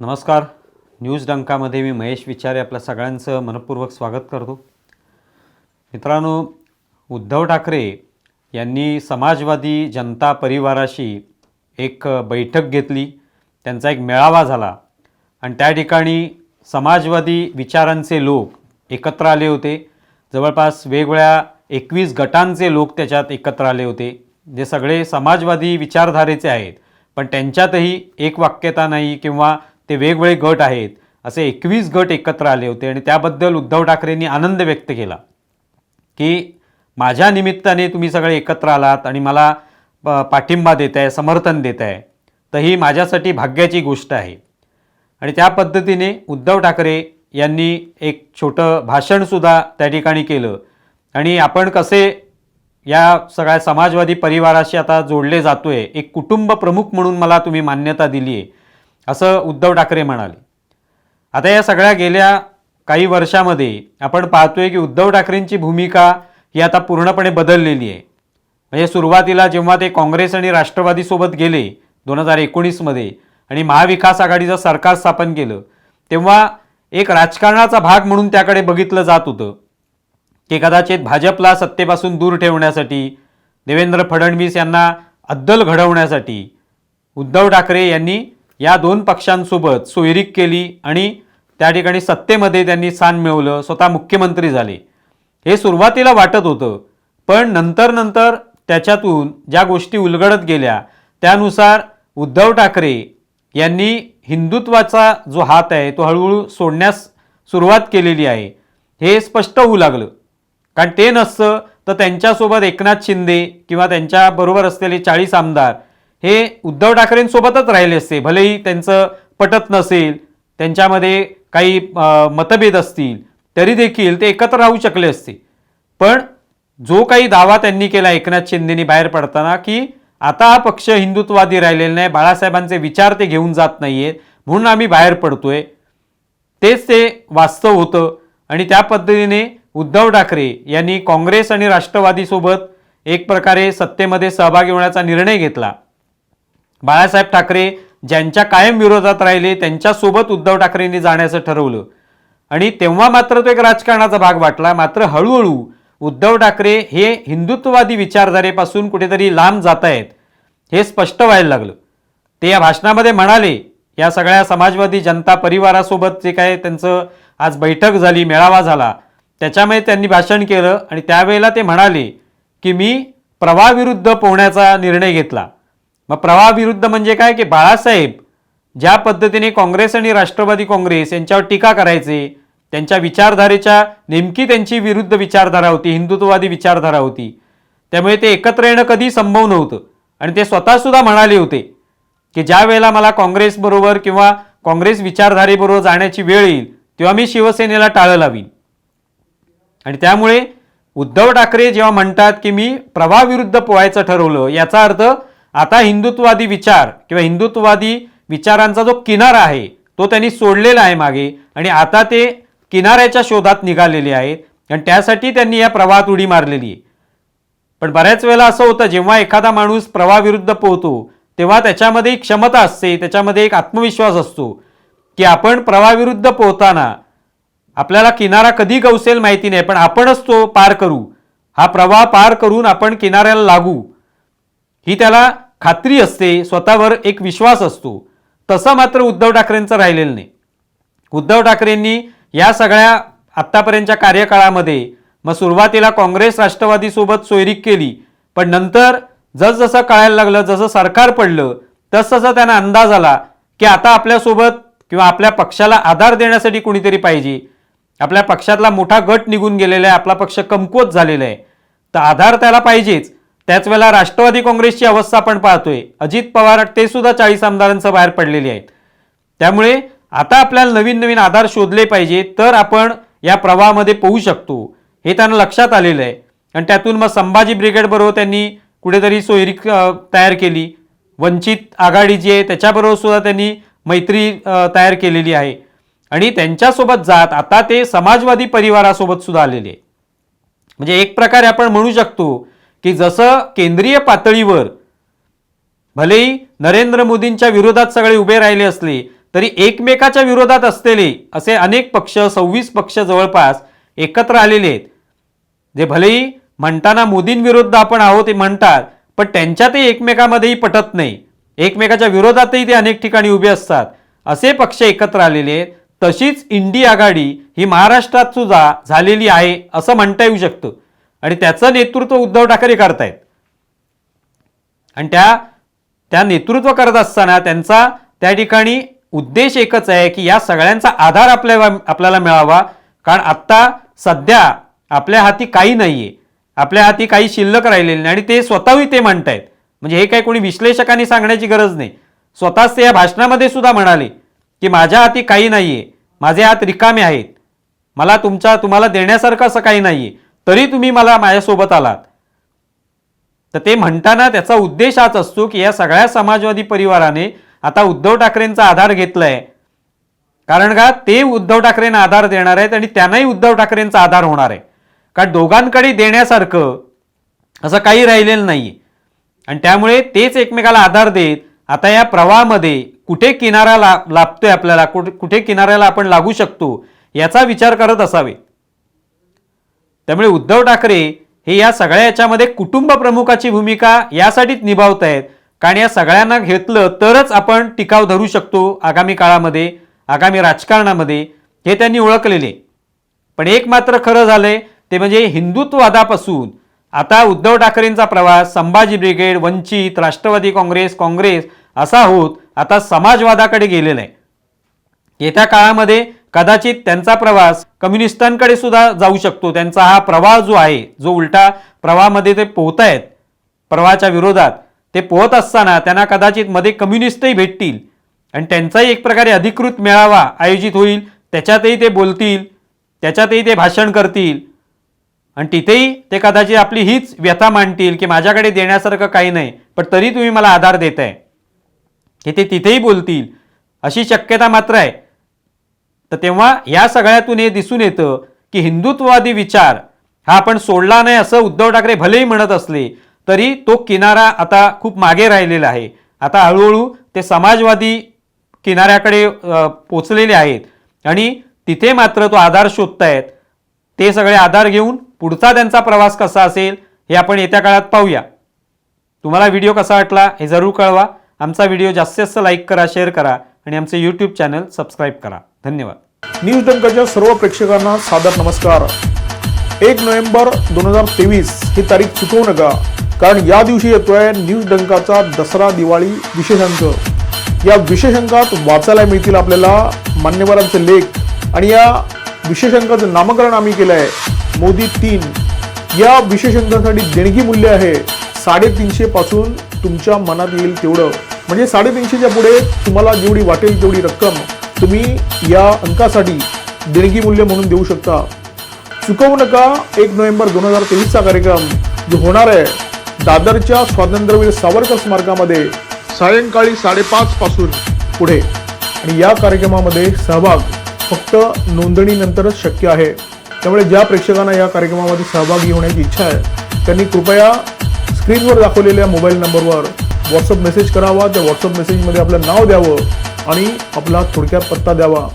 नमस्कार. न्यूज डंकामध्ये मी महेश विचारे आपल्या सगळ्यांचं मनपूर्वक स्वागत करतो. मित्रांनो, उद्धव ठाकरे यांनी समाजवादी जनता परिवाराशी एक बैठक घेतली. त्यांचा एक मेळावा झाला आणि त्या ठिकाणी समाजवादी विचारांचे लोक एकत्र आले होते. जवळपास वेगवेगळ्या 21 गटांचे लोक त्याच्यात एकत्र आले होते, जे सगळे समाजवादी विचारधारेचे आहेत, पण त्यांच्यातही एक वाक्यता नाही किंवा ते वेगवेगळे गट आहेत. असे 21 गट एकत्र आले होते आणि त्याबद्दल उद्धव ठाकरेंनी आनंद व्यक्त केला की माझ्या निमित्ताने तुम्ही सगळे एकत्र आलात आणि मला पाठिंबा देत आहे, समर्थन देत आहे, तर ही माझ्यासाठी भाग्याची गोष्ट आहे. आणि त्या पद्धतीने उद्धव ठाकरे यांनी एक छोटं भाषणसुद्धा त्या ठिकाणी केलं आणि आपण कसे या सगळ्या समाजवादी परिवाराशी आता जोडले जातोय, एक कुटुंब प्रमुख म्हणून मला तुम्ही मान्यता दिली आहे, असं उद्धव ठाकरे म्हणाले. आता या सगळ्या गेल्या काही वर्षामध्ये आपण पाहतोय की उद्धव ठाकरेंची भूमिका ही आता पूर्णपणे बदललेली आहे. म्हणजे सुरुवातीला जेव्हा ते काँग्रेस आणि राष्ट्रवादीसोबत गेले 2019मध्ये आणि महाविकास आघाडीचं सरकार स्थापन केलं, तेव्हा एक राजकारणाचा भाग म्हणून त्याकडे बघितलं जात होतं की कदाचित भाजपला सत्तेपासून दूर ठेवण्यासाठी, देवेंद्र फडणवीस यांना अद्दल घडवण्यासाठी उद्धव ठाकरे यांनी या दोन पक्षांसोबत सोयरीक केली आणि त्या ठिकाणी सत्तेमध्ये त्यांनी स्थान मिळवलं, स्वतः मुख्यमंत्री झाले. हे सुरुवातीला वाटत होतं, पण नंतर त्याच्यातून ज्या गोष्टी उलगडत गेल्या त्यानुसार उद्धव ठाकरे यांनी हिंदुत्वाचा जो हात आहे तो हळूहळू सोडण्यास सुरुवात केलेली आहे. हे स्पष्ट होऊ लागलं, कारण ते नसतं तर त्यांच्यासोबत एकनाथ शिंदे किंवा त्यांच्याबरोबर असलेले 40 आमदार हे उद्धव ठाकरेंसोबतच राहिले असते. भलेही त्यांचं पटत नसेल, त्यांच्यामध्ये काही मतभेद असतील, तरी देखील ते एकत्र राहू शकले असते. पण जो काही दावा त्यांनी केला एकनाथ शिंदेनी बाहेर पडताना की आता हा पक्ष हिंदुत्ववादी राहिलेला नाही, बाळासाहेबांचे विचार ते घेऊन जात नाहीयेत, म्हणून आम्ही बाहेर पडतोय, तेच ते वास्तव होतं. आणि त्या पद्धतीने उद्धव ठाकरे यांनी काँग्रेस आणि राष्ट्रवादीसोबत एक प्रकारे सत्तेमध्ये सहभागी होण्याचा निर्णय घेतला. बाळासाहेब ठाकरे ज्यांच्या कायम विरोधात राहिले त्यांच्यासोबत उद्धव ठाकरेंनी जाण्याचं ठरवलं आणि तेव्हा मात्र तो एक राजकारणाचा भाग वाटला. मात्र हळूहळू उद्धव ठाकरे हे हिंदुत्ववादी विचारधारेपासून कुठेतरी लांब जात आहेत हे स्पष्ट व्हायला लागलं. ते या भाषणामध्ये म्हणाले, या सगळ्या समाजवादी जनता परिवारासोबत जे काय त्यांचं आज बैठक झाली, मेळावा झाला, त्याच्यामध्ये त्यांनी भाषण केलं आणि त्यावेळेला ते म्हणाले की मी प्रवाहाविरुद्ध पोहण्याचा निर्णय घेतला. मग प्रवाहाविरुद्ध म्हणजे काय की बाळासाहेब ज्या पद्धतीने काँग्रेस आणि राष्ट्रवादी काँग्रेस यांच्यावर टीका करायचे, त्यांच्या विचारधारेच्या नेमकी त्यांची विरुद्ध विचारधारा होती, हिंदुत्ववादी विचारधारा होती, त्यामुळे ते एकत्र येणं कधी संभव नव्हतं. आणि ते स्वतःसुद्धा म्हणाले होते की ज्या वेळेला मला काँग्रेसबरोबर किंवा काँग्रेस विचारधारेबरोबर जाण्याची वेळ येईल तेव्हा मी शिवसेनेला टाळं लावीन. आणि त्यामुळे उद्धव ठाकरे जेव्हा म्हणतात की मी प्रवाहाविरुद्ध पोहायचं ठरवलं, याचा अर्थ आता हिंदुत्ववादी विचार किंवा हिंदुत्ववादी विचारांचा जो किनारा आहे तो त्यांनी सोडलेला आहे मागे आणि आता ते किनाऱ्याच्या शोधात निघालेले आहेत आणि त्यासाठी त्यांनी या प्रवाहात उडी मारलेली आहे. पण बऱ्याच वेळेला असं होतं, जेव्हा एखादा माणूस प्रवाहाविरुद्ध पोहतो तेव्हा त्याच्यामध्ये एक क्षमता असते, त्याच्यामध्ये एक आत्मविश्वास असतो की आपण प्रवाहाविरुद्ध पोहताना आपल्याला किनारा कधी गवसेल माहिती नाही, पण आपणच तो पार करू, हा प्रवाह पार करून आपण किनाऱ्याला लागू, ही त्याला खात्री असते, स्वतःवर एक विश्वास असतो. तसं मात्र उद्धव ठाकरेंचं राहिलेलं नाही. उद्धव ठाकरेंनी या सगळ्या आत्तापर्यंतच्या कार्यकाळामध्ये मग सुरुवातीला काँग्रेस राष्ट्रवादीसोबत सोयरीक केली, पण नंतर जसजसं कळायला लागलं, जसं सरकार पडलं, तसतसा त्यांना अंदाज आला की आता आपल्यासोबत किंवा आपल्या पक्षाला आधार देण्यासाठी कोणीतरी पाहिजे. आपल्या पक्षातला मोठा गट निघून गेलेला आहे, आपला पक्ष कमकुवत झालेला आहे, तर आधार त्याला पाहिजेच. त्याच वेळेला राष्ट्रवादी काँग्रेसची अवस्था आपण पाहतोय, अजित पवार ते सुद्धा 40 आमदारांचं बाहेर पडलेले आहेत. त्यामुळे आता आपल्याला नवीन नवीन आधार शोधले पाहिजे, तर आपण या प्रवाहामध्ये पोहू शकतो, हे त्यांना लक्षात आलेलं आहे. आणि त्यातून मग संभाजी ब्रिगेड बरोबर त्यांनी कुठेतरी सोयरीक तयार केली. वंचित आघाडी जी आहे त्याच्याबरोबर सुद्धा त्यांनी मैत्री तयार केलेली आहे आणि त्यांच्यासोबत जात आता ते समाजवादी परिवारासोबत सुद्धा आलेले आहे. म्हणजे एक प्रकारे आपण म्हणू शकतो की जसं केंद्रीय पातळीवर भलेही नरेंद्र मोदींच्या विरोधात सगळे उभे राहिले असले तरी एकमेकाच्या विरोधात असलेले असे अनेक पक्ष 26 पक्ष जवळपास एकत्र आलेले आहेत, जे भलेही म्हणताना मोदींविरुद्ध आपण आहोत ते म्हणतात, पण त्यांच्यातही एकमेकामध्येही पटत नाही, एकमेकाच्या विरोधातही ते अनेक ठिकाणी उभे असतात, असे पक्ष एकत्र आलेले आहेत. तशीच इंडी आघाडी ही महाराष्ट्रात सुद्धा झालेली आहे असं म्हणता येऊ शकतं आणि त्याचं नेतृत्व उद्धव ठाकरे करतायत. आणि त्या नेतृत्व करत असताना त्यांचा त्या ठिकाणी उद्देश एकच आहे की या सगळ्यांचा आधार आपल्याला मिळावा. कारण आत्ता सध्या आपल्या हाती काही नाहीये, आपल्या हाती काही शिल्लक राहिलेले नाही आणि ते स्वतःही ते म्हणतायत. म्हणजे हे काही कोणी विश्लेषकांनी सांगण्याची गरज नाही, स्वतःच ते या भाषणामध्ये सुद्धा म्हणाले की माझ्या हाती काही नाहीये, माझे हात रिकामे आहेत, मला तुम्हाला देण्यासारखं असं काही नाहीये, तरी तुम्ही मला माझ्यासोबत आलात. तर ते म्हणताना त्याचा उद्देश हाच असतो की या सगळ्या समाजवादी परिवाराने आता उद्धव ठाकरेंचा आधार घेतलाय. कारण का ते उद्धव ठाकरेंना आधार देणार आहेत आणि त्यांनाही उद्धव ठाकरेंचा आधार होणार आहे. कारण दोघांकडे देण्यासारखं असं काही राहिलेलं नाहीये आणि त्यामुळे तेच एकमेकाला आधार देत आता या प्रवाहामध्ये कुठे किनारा लाभतोय आपल्याला, कुठे किनाऱ्याला आपण लागू शकतो याचा विचार करत असावे. त्यामुळे उद्धव ठाकरे हे या सगळ्या याच्यामध्ये कुटुंब प्रमुखाची भूमिका यासाठीच निभावत आहेत. कारण या सगळ्यांना घेतलं तरच आपण टिकाव धरू शकतो आगामी काळामध्ये, आगामी राजकारणामध्ये, हे त्यांनी ओळखलेले. पण एक मात्र खरं झालंय ते म्हणजे हिंदुत्ववादापासून आता उद्धव ठाकरेंचा प्रवास संभाजी ब्रिगेड, वंचित, राष्ट्रवादी काँग्रेस असा होत आता समाजवादाकडे गेलेला आहे. येत्या काळामध्ये कदाचित त्यांचा प्रवास कम्युनिस्टांकडे सुद्धा जाऊ शकतो. त्यांचा हा प्रवाह जो आहे, जो उलटा प्रवाहामध्ये ते पोहत आहेत, प्रवाहाच्या विरोधात ते पोहत असताना त्यांना कदाचित मध्ये कम्युनिस्टही भेटतील आणि त्यांचाही एक प्रकारे अधिकृत मेळावा आयोजित होईल, त्याच्यातही ते बोलतील, त्याच्यातही ते भाषण करतील आणि तिथेही ते कदाचित आपली हीच व्यथा मांडतील की माझ्याकडे देण्यासारखं काही नाही पण तरी तुम्ही मला आधार देताय, की ते तिथेही बोलतील अशी शक्यता मात्र आहे. तर तेव्हा या सगळ्यातून हे दिसून येतं की हिंदुत्ववादी विचार हा आपण सोडला नाही असं उद्धव ठाकरे भलेही म्हणत असले तरी तो किनारा आता खूप मागे राहिलेला आहे. आता हळूहळू ते समाजवादी किनाऱ्याकडे पोचलेले आहेत आणि तिथे मात्र तो आधार शोधतायत. ते सगळे आधार घेऊन पुढचा त्यांचा प्रवास कसा असेल हे आपण येत्या काळात पाहूया. तुम्हाला व्हिडिओ कसा वाटला हे जरूर कळवा. आमचा व्हिडिओ जास्तीत जास्त लाईक करा, शेअर करा आणि आमचे यूट्यूब चॅनल सबस्क्राईब करा. धन्यवाद. न्यूज डंकाच्या सर्व प्रेक्षकांना सादर नमस्कार. 1 नोव्हेंबर 2023 ही तारीख चुकवू नका, कारण या दिवशी येतोय न्यूज डंकाचा दसरा दिवाळी विशेष अंक. या विशेष अंकात वाचायला मिळतील आपल्याला मान्यवरांचे लेख आणि या विशेष अंकाचं नामकरण आम्ही केलं आहे मोदी 3. या विशेष अंकासाठी देणगी मूल्य आहे 350 पासून तुमच्या मनात येईल तेवढं, म्हणजे 350च्या पुढे तुम्हाला जेवढी वाटेल तेवढी रक्कम तुम्ही या अंकासाठी देणगी मूल्य म्हणून देऊ शकता. चुकवू नका 1 नोव्हेंबर 2023चा कार्यक्रम जो होणार आहे दादरच्या स्वातंत्र्यवीर सावरकर स्मारकामध्ये सायंकाळी 5:30 पासून पुढे. आणि या कार्यक्रमामध्ये सहभाग फक्त नोंदणीनंतरच शक्य आहे. त्यामुळे ज्या प्रेक्षकांना या कार्यक्रमामध्ये सहभागी होण्याची इच्छा आहे त्यांनी कृपया स्क्रीनवर दाखवलेल्या मोबाईल नंबरवर व्हॉट्सअप मेसेज करावा. त्या व्हॉट्सअप मेसेजमध्ये आपलं नाव द्यावं आणि आपला थोडक्यात पत्ता द्यावा.